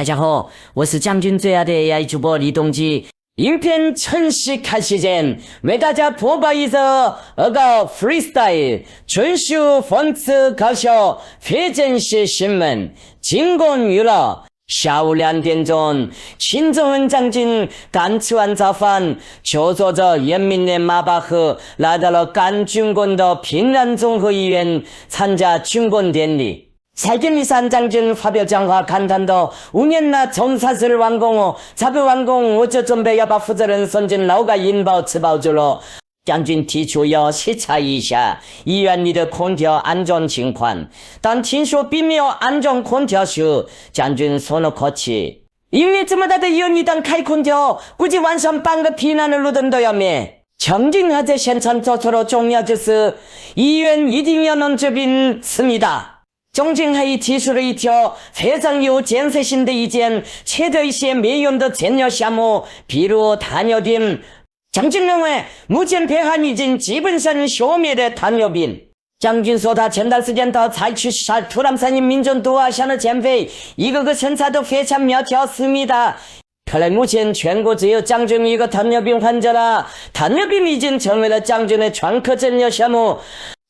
大家好，我是将军最爱的 AI 主播李东基。影片正式开始前，为大家播报一则恶搞 freestyle， 纯属讽刺搞笑，非正式新闻。经过娱乐，下午2点钟，秦正恩将军刚吃完早饭，就坐着人民的马巴赫来到了甘军棍的平安综合医院参加军棍典礼。蔡根李三将军发表讲话，感叹道：“5年了，从啥时完工哦？才不完工，我就准备要把负责人送进劳改营保吃饱住了。”将军提出要视察一下医院里的空调安装情况，但听说并没有安装空调时，将军说了客气：“因为这么大的医院里当开空调，估计晚上半个平安的路灯都要灭。”将军还在现场做出了重要指示：医院一定要能治病습니다。将军还提出了一条非常有建设性的意见，切掉一些没用的战略项目，比如糖尿病。将军认为，目前北韩已经基本上消灭了糖尿病。将军说，他前段时间到采取突然反映民众都想了减肥，一个个身材都非常苗条습니다。看来目前全国只有将军一个糖尿病患者了，糖尿病已经成为了将军的全科战略项目。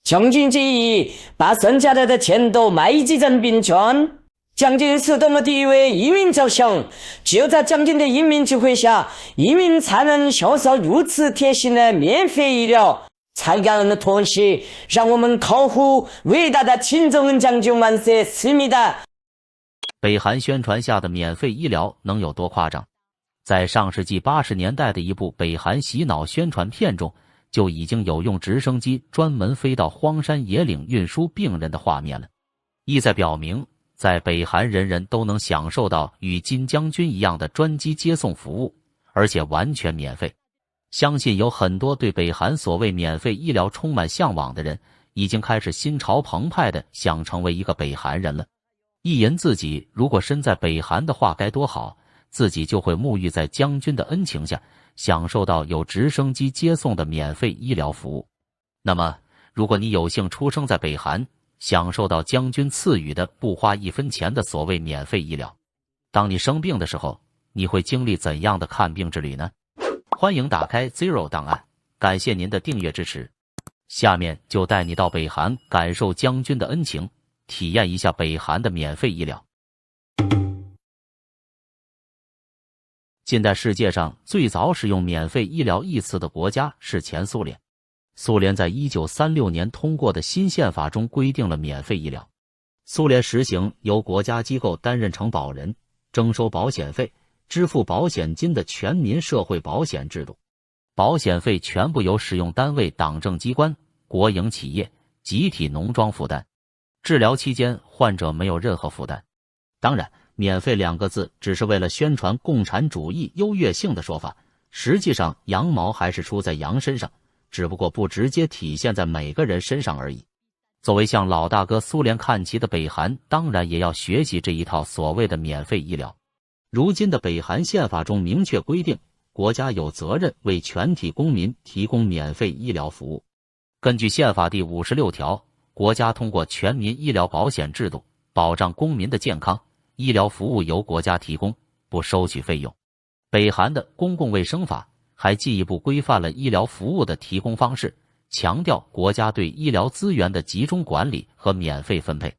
将军建议把剩下的钱都买几张病券。将军是多么地为人民着想，只有在将军的人民智慧下，人民才能享受如此贴心的免费医疗。在感恩的同时，让我们高呼伟大的秦正恩将军万岁습니다。北韩宣传下的免费医疗能有多夸张？在上世纪80年代的一部北韩洗脑宣传片中，就已经有用直升机专门飞到荒山野岭运输病人的画面了，意在表明，在北韩人人都能享受到与金将军一样的专机接送服务，而且完全免费。相信有很多对北韩所谓免费医疗充满向往的人，已经开始心潮澎湃的想成为一个北韩人了。意淫自己如果身在北韩的话该多好，自己就会沐浴在将军的恩情下，享受到有直升机接送的免费医疗服务。那么，如果你有幸出生在北韩，享受到将军赐予的不花1分钱的所谓免费医疗，当你生病的时候，你会经历怎样的看病之旅呢？欢迎打开 Zero 档案，感谢您的订阅支持。下面就带你到北韩感受将军的恩情，体验一下北韩的免费医疗。近代世界上最早使用免费医疗一词的国家是前苏联。苏联在1936年通过的新宪法中规定了免费医疗。苏联实行由国家机构担任承保人，征收保险费，支付保险金的全民社会保险制度。保险费全部由使用单位党政机关、国营企业、集体农庄负担。治疗期间，患者没有任何负担。当然，免费2个字只是为了宣传共产主义优越性的说法，实际上羊毛还是出在羊身上，只不过不直接体现在每个人身上而已。作为向老大哥苏联看齐的北韩，当然也要学习这一套所谓的免费医疗。如今的北韩宪法中明确规定，国家有责任为全体公民提供免费医疗服务。根据宪法第56条，国家通过全民医疗保险制度保障公民的健康，医疗服务由国家提供，不收取费用。北韩的公共卫生法还进一步规范了医疗服务的提供方式，强调国家对医疗资源的集中管理和免费分配。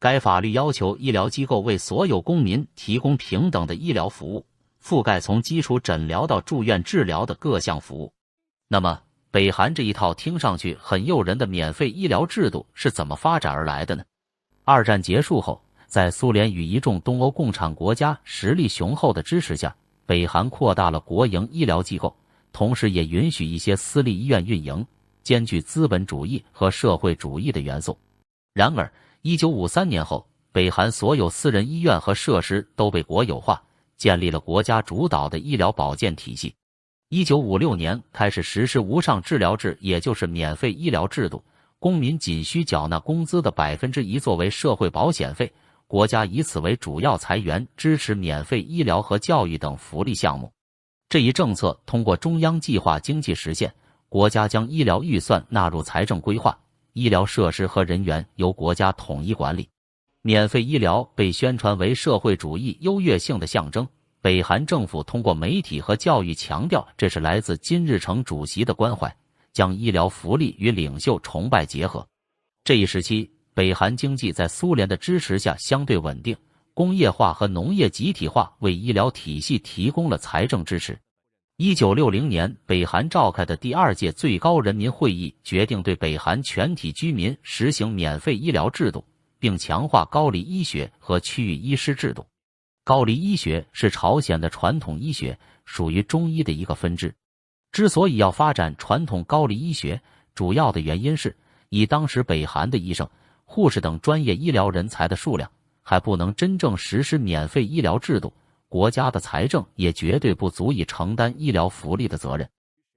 该法律要求医疗机构为所有公民提供平等的医疗服务，覆盖从基础诊疗到住院治疗的各项服务。那么，北韩这一套听上去很诱人的免费医疗制度是怎么发展而来的呢？二战结束后，在苏联与一众东欧共产国家实力雄厚的支持下，北韩扩大了国营医疗机构，同时也允许一些私立医院运营，兼具资本主义和社会主义的元素。然而，1953年后，北韩所有私人医院和设施都被国有化，建立了国家主导的医疗保健体系。1956年开始实施无上治疗制，也就是免费医疗制度，公民仅需缴纳工资的1%作为社会保险费，国家以此为主要财源，支持免费医疗和教育等福利项目。这一政策通过中央计划经济实现，国家将医疗预算纳入财政规划，医疗设施和人员由国家统一管理。免费医疗被宣传为社会主义优越性的象征。北韩政府通过媒体和教育强调，这是来自金日成主席的关怀，将医疗福利与领袖崇拜结合。这一时期，北韩经济在苏联的支持下相对稳定，工业化和农业集体化为医疗体系提供了财政支持。1960年，北韩召开的第2届最高人民会议决定对北韩全体居民实行免费医疗制度，并强化高丽医学和区域医师制度。高丽医学是朝鲜的传统医学，属于中医的一个分支。之所以要发展传统高丽医学，主要的原因是，以当时北韩的医生、护士等专业医疗人才的数量，还不能真正实施免费医疗制度，国家的财政也绝对不足以承担医疗福利的责任。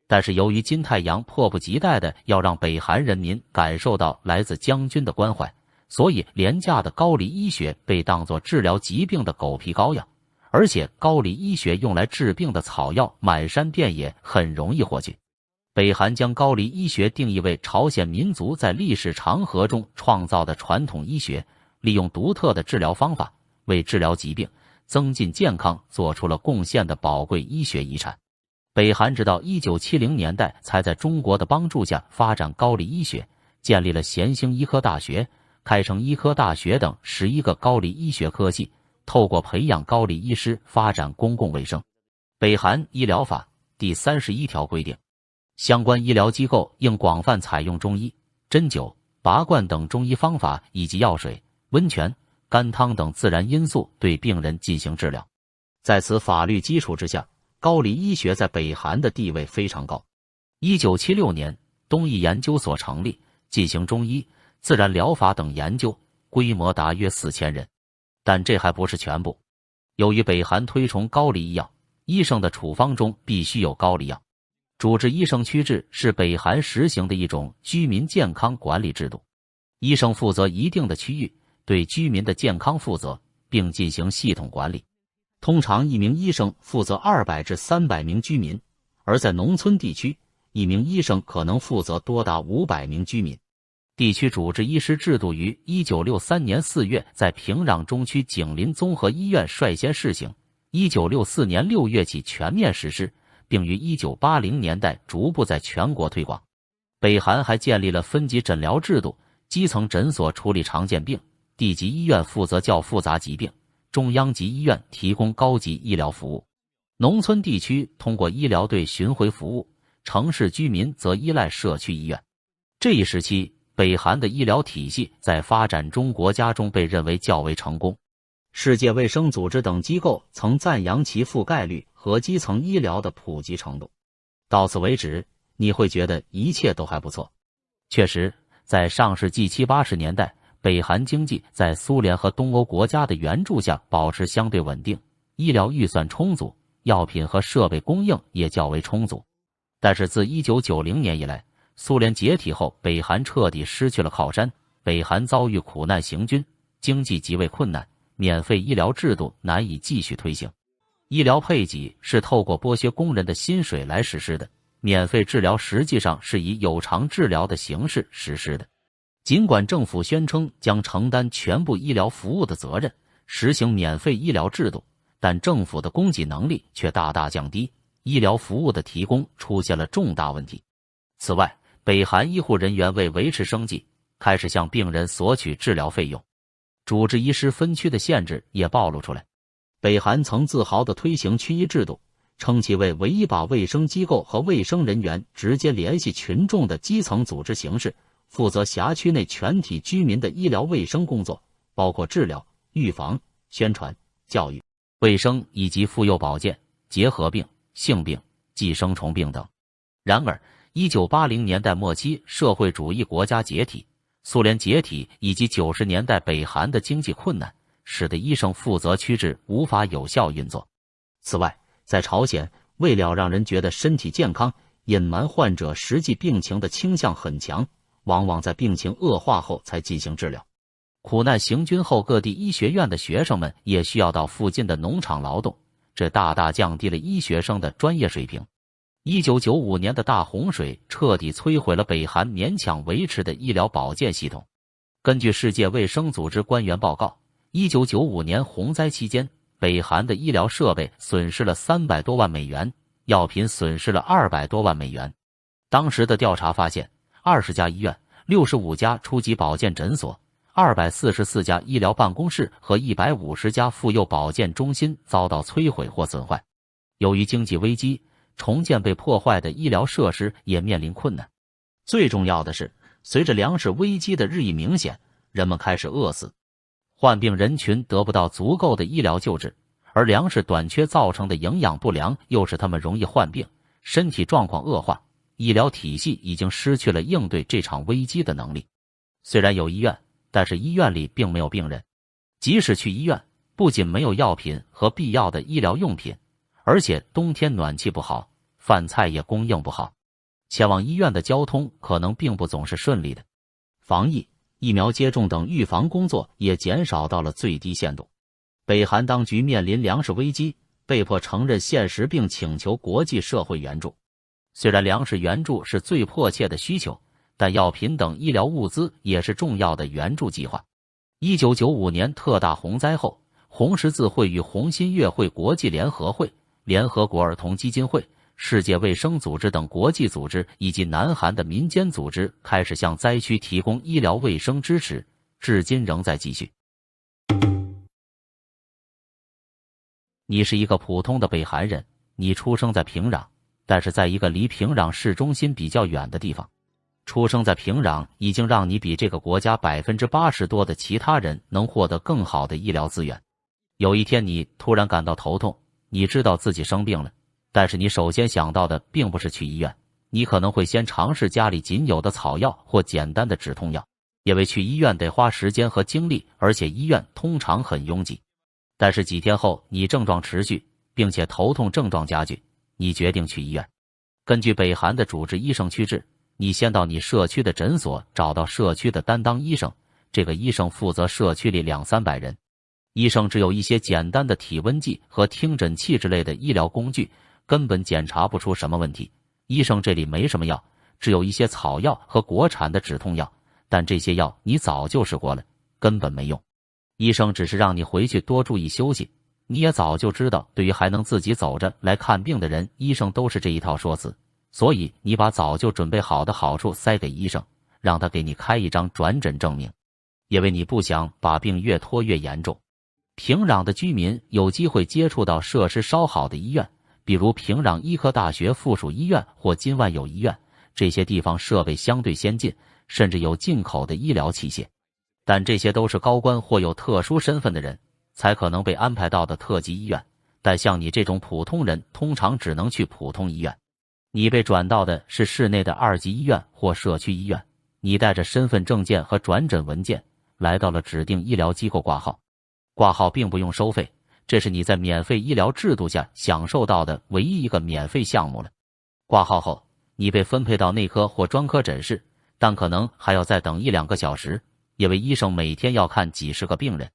但是由于金太阳迫不及待地要让北韩人民感受到来自将军的关怀，所以廉价的高丽医学被当作治疗疾病的狗皮膏药，而且高丽医学用来治病的草药满山遍野，很容易获取。北韩将高丽医学定义为朝鲜民族在历史长河中创造的传统医学，利用独特的治疗方法，为治疗疾病、增进健康做出了贡献的宝贵医学遗产。北韩直到1970年代才在中国的帮助下发展高丽医学，建立了咸兴医科大学、开成医科大学等11个高丽医学科系，透过培养高丽医师发展公共卫生。北韩医疗法第31条规定，相关医疗机构应广泛采用中医、针灸、拔罐等中医方法，以及药水、温泉、甘汤等自然因素对病人进行治疗。在此法律基础之下，高丽医学在北韩的地位非常高。1976年，东医研究所成立，进行中医、自然疗法等研究，规模达约4000人。但这还不是全部。由于北韩推崇高丽医药，医生的处方中必须有高丽药。主治医生区制是北韩实行的一种居民健康管理制度，医生负责一定的区域，对居民的健康负责，并进行系统管理。通常一名医生负责200至300名居民，而在农村地区，一名医生可能负责多达500名居民。地区主治医师制度于1963年4月在平壤中区景林综合医院率先试行，1964年6月起全面实施，并于1980年代逐步在全国推广。北韩还建立了分级诊疗制度，基层诊所处理常见病，地级医院负责较复杂疾病，中央级医院提供高级医疗服务。农村地区通过医疗队巡回服务，城市居民则依赖社区医院。这一时期，北韩的医疗体系在发展中国家中被认为较为成功。世界卫生组织等机构曾赞扬其覆盖率和基层医疗的普及程度。到此为止，你会觉得一切都还不错。确实，在上世纪70、80年代，北韩经济在苏联和东欧国家的援助下保持相对稳定，医疗预算充足，药品和设备供应也较为充足。但是自1990年以来，苏联解体后，北韩彻底失去了靠山，北韩遭遇苦难行军，经济极为困难，免费医疗制度难以继续推行。医疗配给是透过剥削工人的薪水来实施的，免费治疗实际上是以有偿治疗的形式实施的。尽管政府宣称将承担全部医疗服务的责任，实行免费医疗制度，但政府的供给能力却大大降低，医疗服务的提供出现了重大问题。此外，北韩医护人员为维持生计，开始向病人索取治疗费用，主治医师分区的限制也暴露出来。北韩曾自豪地推行区医制度，称其为唯一把卫生机构和卫生人员直接联系群众的基层组织形式，负责辖区内全体居民的医疗卫生工作，包括治疗、预防、宣传、教育、卫生以及妇幼保健、结核病、性病、寄生虫病等。然而，1980年代末期社会主义国家解体，苏联解体以及90年代北韩的经济困难，使得医生负责区制无法有效运作。此外，在朝鲜，为了让人觉得身体健康，隐瞒患者实际病情的倾向很强，往往在病情恶化后才进行治疗。苦难行军后，各地医学院的学生们也需要到附近的农场劳动，这大大降低了医学生的专业水平。1995年的大洪水彻底摧毁了北韩勉强维持的医疗保健系统。根据世界卫生组织官员报告1995年洪灾期间，北韩的医疗设备损失了300多万美元，药品损失了200多万美元。当时的调查发现，20家医院、65家初级保健诊所、244家医疗办公室和150家妇幼保健中心遭到摧毁或损坏。由于经济危机，重建被破坏的医疗设施也面临困难。最重要的是，随着粮食危机的日益明显，人们开始饿死。患病人群得不到足够的医疗救治，而粮食短缺造成的营养不良又使他们容易患病，身体状况恶化。医疗体系已经失去了应对这场危机的能力。虽然有医院，但是医院里并没有病人。即使去医院，不仅没有药品和必要的医疗用品，而且冬天暖气不好，饭菜也供应不好。前往医院的交通可能并不总是顺利的。防疫、疫苗接种等预防工作也减少到了最低限度。北韩当局面临粮食危机，被迫承认现实并请求国际社会援助。虽然粮食援助是最迫切的需求，但药品等医疗物资也是重要的援助计划。1995年特大洪灾后，红十字会与红新月会国际联合会、联合国儿童基金会、世界卫生组织等国际组织以及南韩的民间组织开始向灾区提供医疗卫生支持，至今仍在继续。你是一个普通的北韩人，你出生在平壤，但是在一个离平壤市中心比较远的地方。出生在平壤已经让你比这个国家80%多的其他人能获得更好的医疗资源。有一天你突然感到头痛，你知道自己生病了，但是你首先想到的并不是去医院，你可能会先尝试家里仅有的草药或简单的止痛药，因为去医院得花时间和精力，而且医院通常很拥挤。但是几天后你症状持续，并且头痛症状加剧，你决定去医院。根据北韩的主治医生区制，你先到你社区的诊所找到社区的担当医生，这个医生负责社区里200-300人。医生只有一些简单的体温计和听诊器之类的医疗工具，根本检查不出什么问题。医生这里没什么药，只有一些草药和国产的止痛药，但这些药你早就试过了，根本没用。医生只是让你回去多注意休息。你也早就知道，对于还能自己走着来看病的人，医生都是这一套说辞。所以你把早就准备好的好处塞给医生，让他给你开一张转诊证明，因为你不想把病越拖越严重。平壤的居民有机会接触到设施稍好的医院，比如平壤医科大学附属医院或金万有医院，这些地方设备相对先进，甚至有进口的医疗器械。但这些都是高官或有特殊身份的人才可能被安排到的特级医院，但像你这种普通人通常只能去普通医院。你被转到的是市内的2级医院或社区医院，你带着身份证件和转诊文件来到了指定医疗机构挂号。挂号并不用收费，这是你在免费医疗制度下享受到的唯一一个免费项目了。挂号后，你被分配到内科或专科诊室，但可能还要再等1-2个小时，因为医生每天要看几十个病人。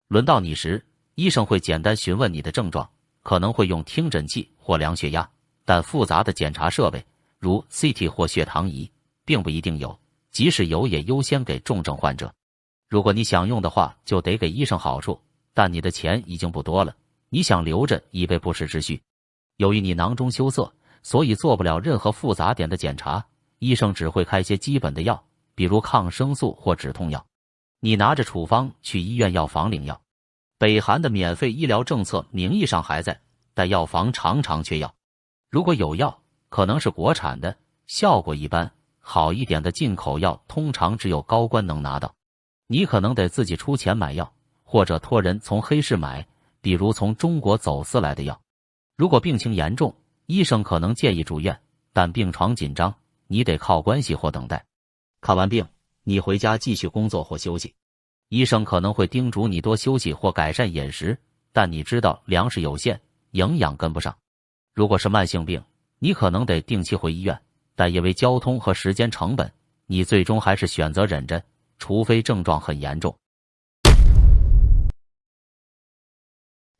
轮到你时，医生会简单询问你的症状，可能会用听诊器或量血压，但复杂的检查设备如 CT 或血糖仪并不一定有，即使有也优先给重症患者。如果你想用的话，就得给医生好处，但你的钱已经不多了，你想留着以备不时之需。由于你囊中羞涩，所以做不了任何复杂点的检查，医生只会开些基本的药，比如抗生素或止痛药。你拿着处方去医院药房领药。北韩的免费医疗政策名义上还在，但药房常常缺药。如果有药，可能是国产的，效果一般，好一点的进口药通常只有高官能拿到。你可能得自己出钱买药，或者托人从黑市买，比如从中国走私来的药。如果病情严重，医生可能建议住院，但病床紧张，你得靠关系或等待。看完病，你回家继续工作或休息。医生可能会叮嘱你多休息或改善饮食，但你知道粮食有限，营养跟不上。如果是慢性病，你可能得定期回医院，但因为交通和时间成本，你最终还是选择忍着，除非症状很严重。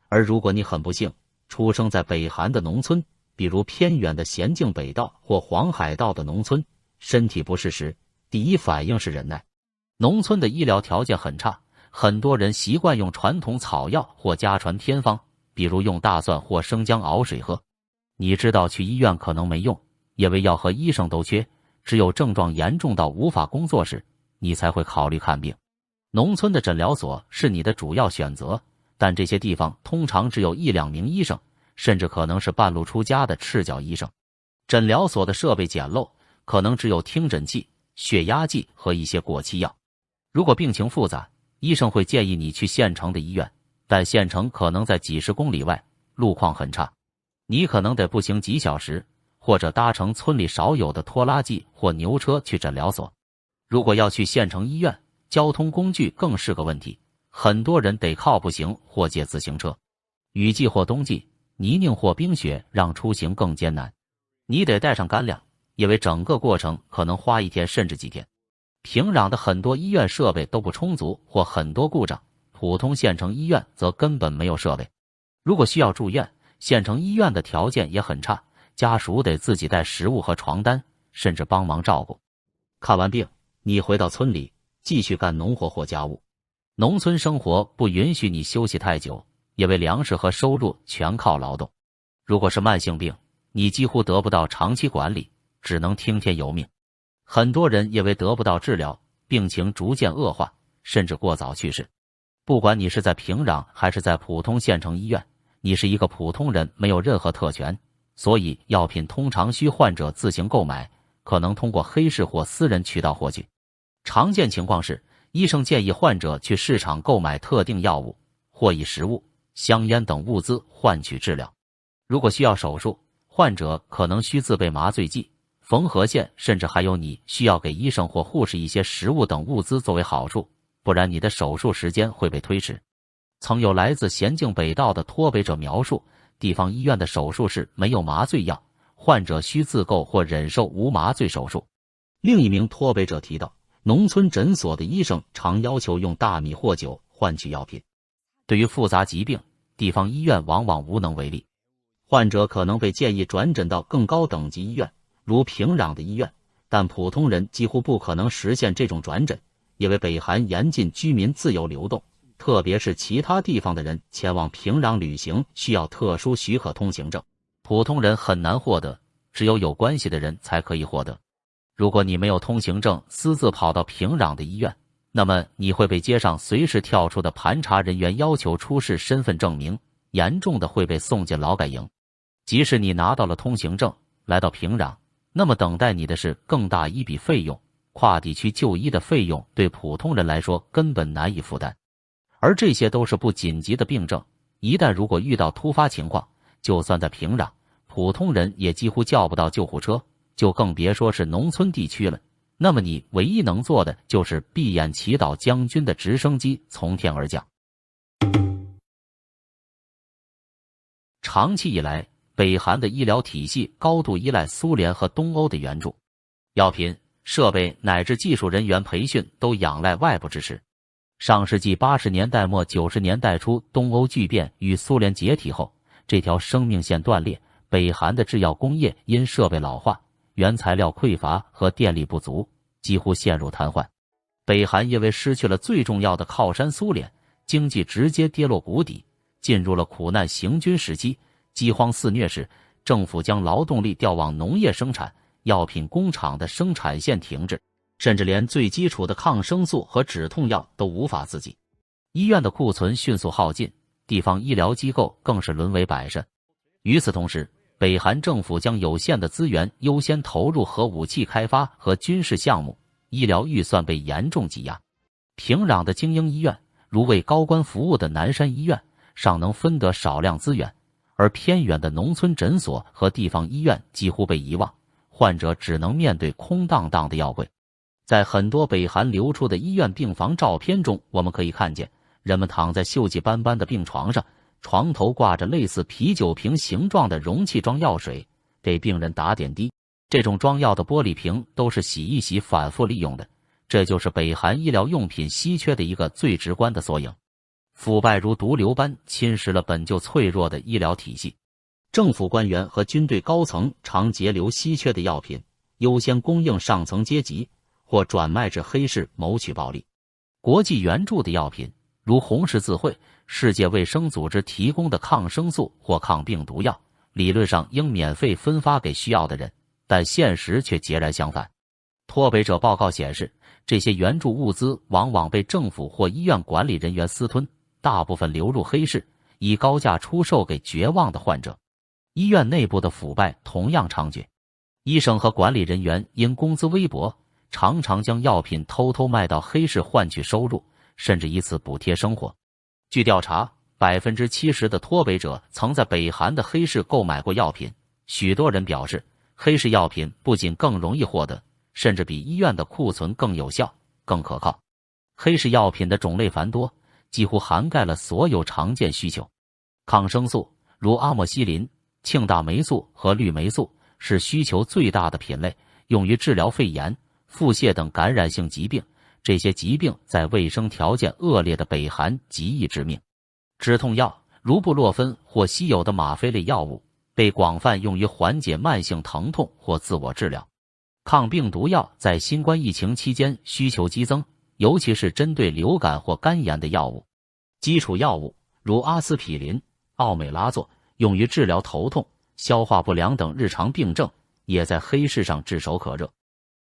而如果你很不幸出生在北韩的农村，比如偏远的咸镜北道或黄海道的农村，身体不适时，第一反应是忍耐。农村的医疗条件很差，很多人习惯用传统草药或家传偏方，比如用大蒜或生姜熬水喝。你知道去医院可能没用，因为药和医生都缺，只有症状严重到无法工作时，你才会考虑看病。农村的诊疗所是你的主要选择，但这些地方通常只有1-2名医生，甚至可能是半路出家的赤脚医生。诊疗所的设备简陋，可能只有听诊器、血压计和一些过期药。如果病情复杂，医生会建议你去县城的医院，但县城可能在几十公里外，路况很差，你可能得步行几小时，或者搭乘村里少有的拖拉机或牛车去诊疗所。如果要去县城医院，交通工具更是个问题，很多人得靠步行或借自行车。雨季或冬季，泥泞或冰雪让出行更艰难，你得带上干粮，因为整个过程可能花1天甚至几天。平壤的很多医院设备都不充足或很多故障，普通县城医院则根本没有设备。如果需要住院，县城医院的条件也很差，家属得自己带食物和床单，甚至帮忙照顾。看完病，你回到村里继续干农活或家务。农村生活不允许你休息太久，因为粮食和收入全靠劳动。如果是慢性病，你几乎得不到长期管理，只能听天由命。很多人因为得不到治疗，病情逐渐恶化，甚至过早去世。不管你是在平壤还是在普通县城医院，你是一个普通人，没有任何特权，所以药品通常需患者自行购买，可能通过黑市或私人渠道获取。常见情况是，医生建议患者去市场购买特定药物，或以食物、香烟等物资换取治疗。如果需要手术，患者可能需自备麻醉剂、缝合线，甚至还有你需要给医生或护士一些食物等物资作为好处，不然你的手术时间会被推迟。曾有来自咸镜北道的脱北者描述，地方医院的手术室没有麻醉药，患者需自购或忍受无麻醉手术。另一名脱北者提到，农村诊所的医生常要求用大米或酒换取药品。对于复杂疾病，地方医院往往无能为力，患者可能被建议转诊到更高等级医院，如平壤的医院，但普通人几乎不可能实现这种转诊，因为北韩严禁居民自由流动，特别是其他地方的人前往平壤旅行需要特殊许可通行证，普通人很难获得，只有有关系的人才可以获得。如果你没有通行证，私自跑到平壤的医院，那么你会被街上随时跳出的盘查人员要求出示身份证明，严重的会被送进劳改营。即使你拿到了通行证，来到平壤，那么等待你的是更大一笔费用，跨地区就医的费用对普通人来说根本难以负担。而这些都是不紧急的病症，一旦如果遇到突发情况，就算在平壤，普通人也几乎叫不到救护车，就更别说是农村地区了。那么你唯一能做的就是闭眼祈祷将军的直升机从天而降。长期以来，北韩的医疗体系高度依赖苏联和东欧的援助，药品、设备乃至技术人员培训都仰赖外部支持。上世纪80年代末90年代初，东欧剧变与苏联解体后，这条生命线断裂，北韩的制药工业因设备老化、原材料匮乏和电力不足，几乎陷入瘫痪。北韩因为失去了最重要的靠山苏联，经济直接跌落谷底，进入了苦难行军时期。饥荒肆虐时，政府将劳动力调往农业生产，药品工厂的生产线停滞，甚至连最基础的抗生素和止痛药都无法自给。医院的库存迅速耗尽，地方医疗机构更是沦为摆设。与此同时，北韩政府将有限的资源优先投入核武器开发和军事项目，医疗预算被严重挤压。平壤的精英医院，如为高官服务的南山医院，尚能分得少量资源，而偏远的农村诊所和地方医院几乎被遗忘，患者只能面对空荡荡的药柜。在很多北韩流出的医院病房照片中，我们可以看见人们躺在锈迹斑斑的病床上，床头挂着类似啤酒瓶形状的容器装药水，给病人打点滴。这种装药的玻璃瓶都是洗一洗反复利用的，这就是北韩医疗用品稀缺的一个最直观的缩影。腐败如毒瘤般侵蚀了本就脆弱的医疗体系，政府官员和军队高层常截留稀缺的药品，优先供应上层阶级，或转卖至黑市谋取暴利。国际援助的药品如红十字会、世界卫生组织提供的抗生素或抗病毒药，理论上应免费分发给需要的人，但现实却截然相反。脱北者报告显示，这些援助物资往往被政府或医院管理人员私吞，大部分流入黑市，以高价出售给绝望的患者。医院内部的腐败同样猖獗，医生和管理人员因工资微薄，常常将药品偷偷卖到黑市换取收入，甚至以此补贴生活。据调查，70%的脱北者曾在北韩的黑市购买过药品。许多人表示，黑市药品不仅更容易获得，甚至比医院的库存更有效、更可靠。黑市药品的种类繁多，几乎涵盖了所有常见需求。抗生素如阿莫西林、庆大霉素和氯霉素是需求最大的品类，用于治疗肺炎、腹泻等感染性疾病。这些疾病在卫生条件恶劣的北韩极易致命。止痛药如布洛芬或稀有的吗啡类药物被广泛用于缓解慢性疼痛或自我治疗。抗病毒药在新冠疫情期间需求激增，尤其是针对流感或肝炎的药物。基础药物如阿司匹林、奥美拉唑用于治疗头痛、消化不良等日常病症，也在黑市上炙手可热。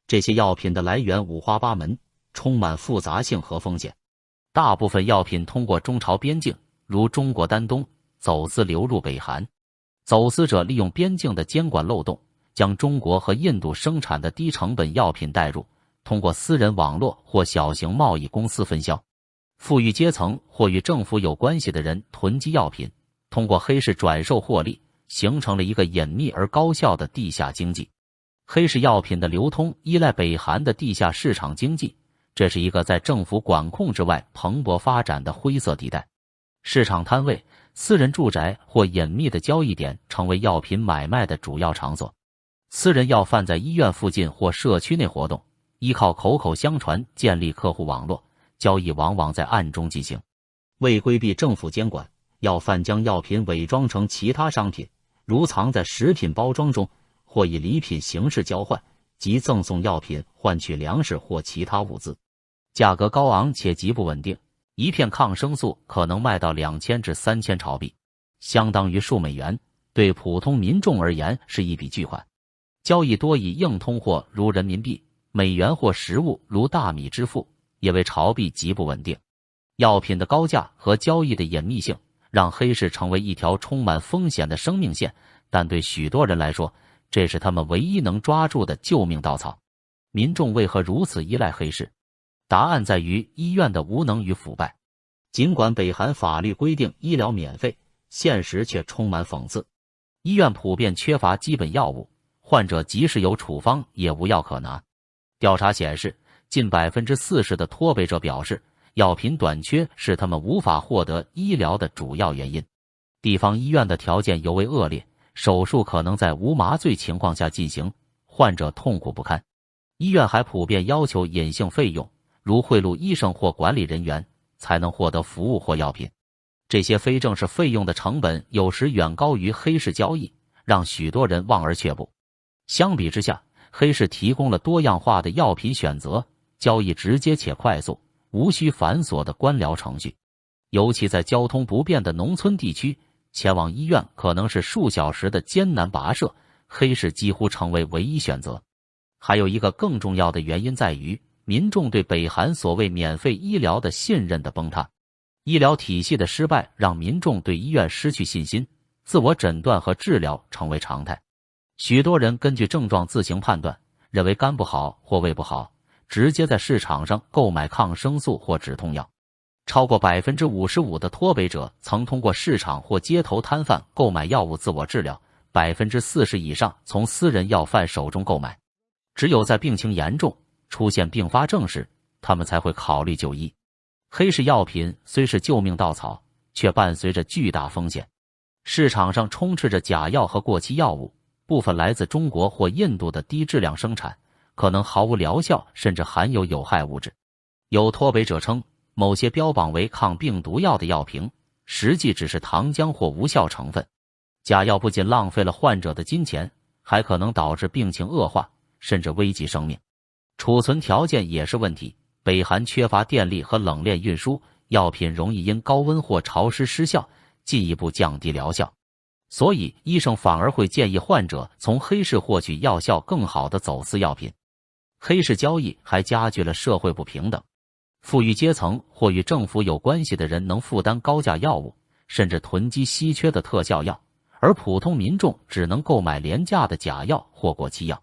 这些药品的来源五花八门，充满复杂性和风险。大部分药品通过中朝边境，如中国丹东，走私流入北韩。走私者利用边境的监管漏洞，将中国和印度生产的低成本药品带入，通过私人网络或小型贸易公司分销。富裕阶层或与政府有关系的人囤积药品，通过黑市转售获利，形成了一个隐秘而高效的地下经济。黑市药品的流通依赖北韩的地下市场经济，这是一个在政府管控之外蓬勃发展的灰色地带。市场摊位、私人住宅或隐秘的交易点成为药品买卖的主要场所。私人药贩在医院附近或社区内活动，依靠口口相传建立客户网络，交易往往在暗中进行。为规避政府监管，药贩将药品伪装成其他商品，如藏在食品包装中，或以礼品形式交换，即赠送药品换取粮食或其他物资。价格高昂且极不稳定，一片抗生素可能卖到2000至3000朝币，相当于数美元，对普通民众而言是一笔巨款。交易多以硬通货如人民币、美元或实物如大米支付，也为朝币极不稳定。药品的高价和交易的隐秘性，让黑市成为一条充满风险的生命线，但对许多人来说，这是他们唯一能抓住的救命稻草。民众为何如此依赖黑市？答案在于医院的无能与腐败。尽管北韩法律规定医疗免费，现实却充满讽刺。医院普遍缺乏基本药物，患者即使有处方也无药可拿。调查显示，近40%的脱北者表示，药品短缺是他们无法获得医疗的主要原因。地方医院的条件尤为恶劣，手术可能在无麻醉情况下进行，患者痛苦不堪。医院还普遍要求隐性费用，如贿赂医生或管理人员，才能获得服务或药品。这些非正式费用的成本有时远高于黑市交易，让许多人望而却步。相比之下，黑市提供了多样化的药品选择，交易直接且快速，无需繁琐的官僚程序。尤其在交通不便的农村地区，前往医院可能是数小时的艰难跋涉，黑市几乎成为唯一选择。还有一个更重要的原因在于，民众对北韩所谓免费医疗的信任的崩塌。医疗体系的失败让民众对医院失去信心，自我诊断和治疗成为常态。许多人根据症状自行判断，认为肝不好或胃不好，直接在市场上购买抗生素或止痛药。超过55%的脱北者曾通过市场或街头摊贩购买药物自我治疗，40%以上从私人药贩手中购买。只有在病情严重、出现并发症时，他们才会考虑就医。黑市药品虽是救命稻草，却伴随着巨大风险。市场上充斥着假药和过期药物，部分来自中国或印度的低质量生产，可能毫无疗效，甚至含有有害物质。有脱北者称，某些标榜为抗病毒药的药瓶，实际只是糖浆或无效成分。假药不仅浪费了患者的金钱，还可能导致病情恶化，甚至危及生命。储存条件也是问题，北韩缺乏电力和冷链运输，药品容易因高温或潮湿失效，进一步降低疗效。所以医生反而会建议患者从黑市获取药效更好的走私药品。黑市交易还加剧了社会不平等，富裕阶层或与政府有关系的人能负担高价药物，甚至囤积稀缺的特效药，而普通民众只能购买廉价的假药或过期药。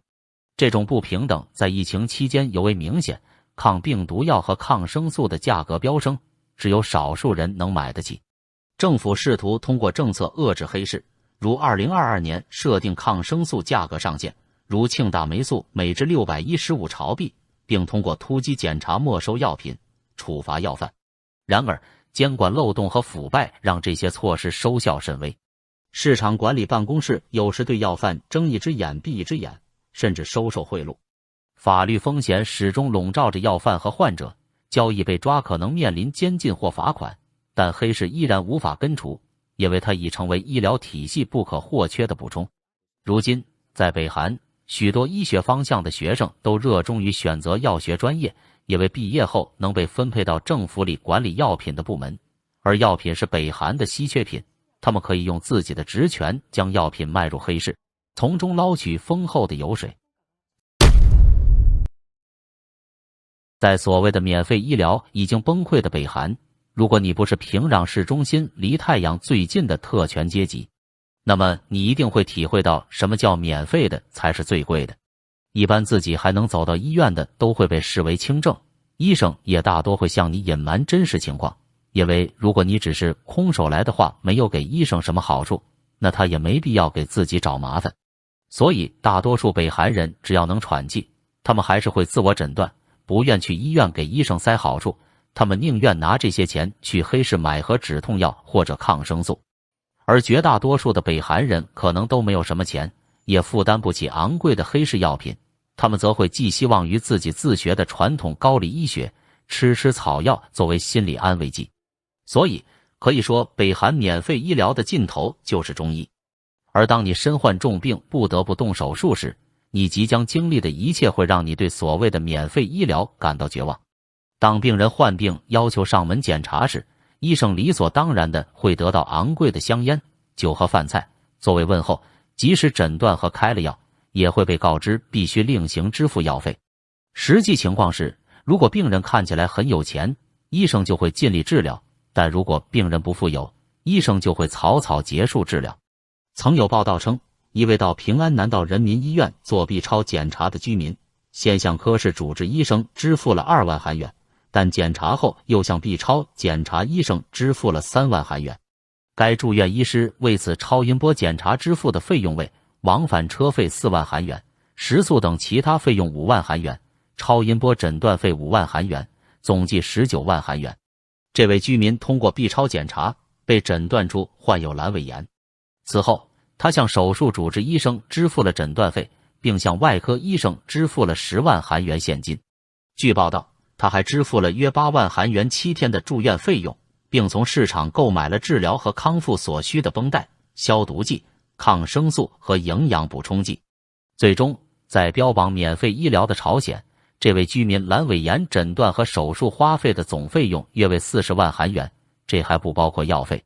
这种不平等在疫情期间尤为明显，抗病毒药和抗生素的价格飙升，只有少数人能买得起。政府试图通过政策遏制黑市，如2022年设定抗生素价格上限，如庆大霉素每支615朝币，并通过突击检查没收药品，处罚要犯。然而，监管漏洞和腐败让这些措施收效甚微。市场管理办公室有时对药贩睁一只眼闭一只眼，甚至收受贿赂。法律风险始终笼罩着药贩和患者，交易被抓可能面临监禁或罚款，但黑市依然无法根除，因为它已成为医疗体系不可或缺的补充。如今，在北韩，许多医学方向的学生都热衷于选择药学专业，因为毕业后能被分配到政府里管理药品的部门，而药品是北韩的稀缺品，他们可以用自己的职权将药品卖入黑市，从中捞取丰厚的油水。在所谓的免费医疗已经崩溃的北韩，如果你不是平壤市中心离太阳最近的特权阶级，那么你一定会体会到什么叫免费的才是最贵的。一般自己还能走到医院的都会被视为轻症，医生也大多会向你隐瞒真实情况，因为如果你只是空手来的话，没有给医生什么好处，那他也没必要给自己找麻烦。所以大多数北韩人只要能喘气，他们还是会自我诊断，不愿去医院给医生塞好处，他们宁愿拿这些钱去黑市买盒止痛药或者抗生素。而绝大多数的北韩人可能都没有什么钱，也负担不起昂贵的黑市药品，他们则会寄希望于自己自学的传统高丽医学，吃草药作为心理安慰剂。所以可以说，北韩免费医疗的尽头就是中医。而当你身患重病不得不动手术时，你即将经历的一切会让你对所谓的免费医疗感到绝望。当病人患病要求上门检查时，医生理所当然的会得到昂贵的香烟、酒和饭菜作为问候，即使诊断和开了药，也会被告知必须另行支付药费。实际情况是，如果病人看起来很有钱，医生就会尽力治疗，但如果病人不富有，医生就会草草结束治疗。曾有报道称，一位到平安南道人民医院做 B 超检查的居民，先向科室主治医生支付了2万韩元，但检查后又向 B 超检查医生支付了3万韩元。该住院医师为此超音波检查支付的费用为往返车费4万韩元、食宿等其他费用5万韩元、超音波诊断费5万韩元，总计19万韩元。这位居民通过 B 超检查被诊断出患有阑尾炎。此后，他向手术主治医生支付了诊断费，并向外科医生支付了10万韩元现金。据报道，他还支付了约8万韩元7天的住院费用，并从市场购买了治疗和康复所需的绷带、消毒剂、抗生素和营养补充剂。最终，在标榜免费医疗的朝鲜，这位居民阑尾炎诊断和手术花费的总费用约为40万韩元，这还不包括药费。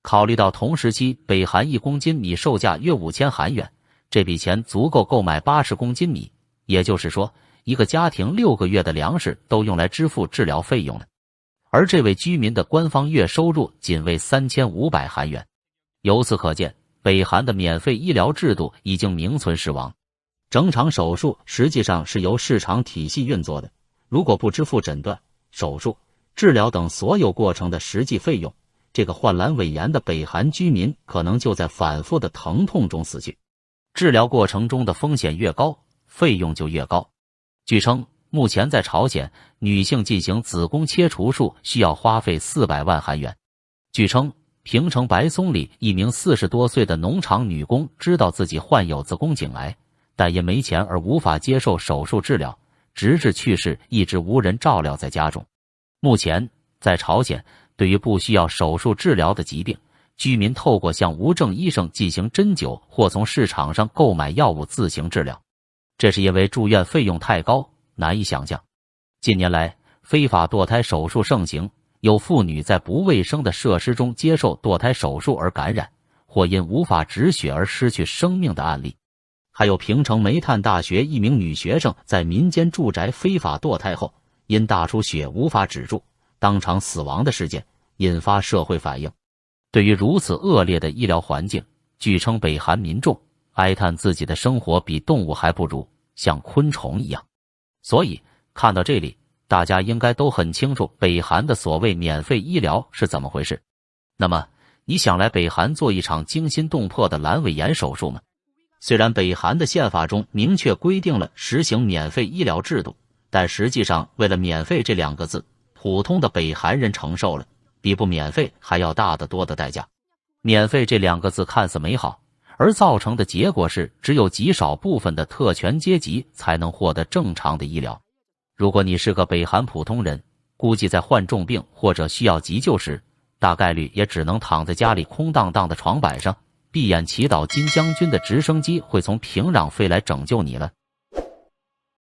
考虑到同时期北韩1公斤米售价约5000韩元，这笔钱足够购买80公斤米，也就是说，一个家庭6个月的粮食都用来支付治疗费用了。而这位居民的官方月收入仅为3500韩元。由此可见，北韩的免费医疗制度已经名存实亡。整场手术实际上是由市场体系运作的，如果不支付诊断、手术、治疗等所有过程的实际费用，这个患阑尾炎的北韩居民可能就在反复的疼痛中死去。治疗过程中的风险越高，费用就越高。据称，目前在朝鲜，女性进行子宫切除术需要花费400万韩元。据称，平城白松里一名40多岁的农场女工知道自己患有子宫颈癌，但因没钱而无法接受手术治疗，直至去世一直无人照料在家中。目前，在朝鲜，对于不需要手术治疗的疾病，居民透过向无证医生进行针灸或从市场上购买药物自行治疗。这是因为住院费用太高，难以想象。近年来，非法堕胎手术盛行，有妇女在不卫生的设施中接受堕胎手术而感染，或因无法止血而失去生命的案例。还有平城煤炭大学一名女学生在民间住宅非法堕胎后，因大出血无法止住，当场死亡的事件，引发社会反应。对于如此恶劣的医疗环境，据称北韩民众哀叹自己的生活比动物还不如，像昆虫一样。所以看到这里，大家应该都很清楚北韩的所谓免费医疗是怎么回事。那么，你想来北韩做一场惊心动魄的阑尾炎手术吗？虽然北韩的宪法中明确规定了实行免费医疗制度，但实际上为了免费这两个字，普通的北韩人承受了比不免费还要大得多的代价。免费这两个字看似美好，而造成的结果是只有极少部分的特权阶级才能获得正常的医疗。如果你是个北韩普通人，估计在患重病或者需要急救时，大概率也只能躺在家里空荡荡的床板上，闭眼祈祷金将军的直升机会从平壤飞来拯救你了。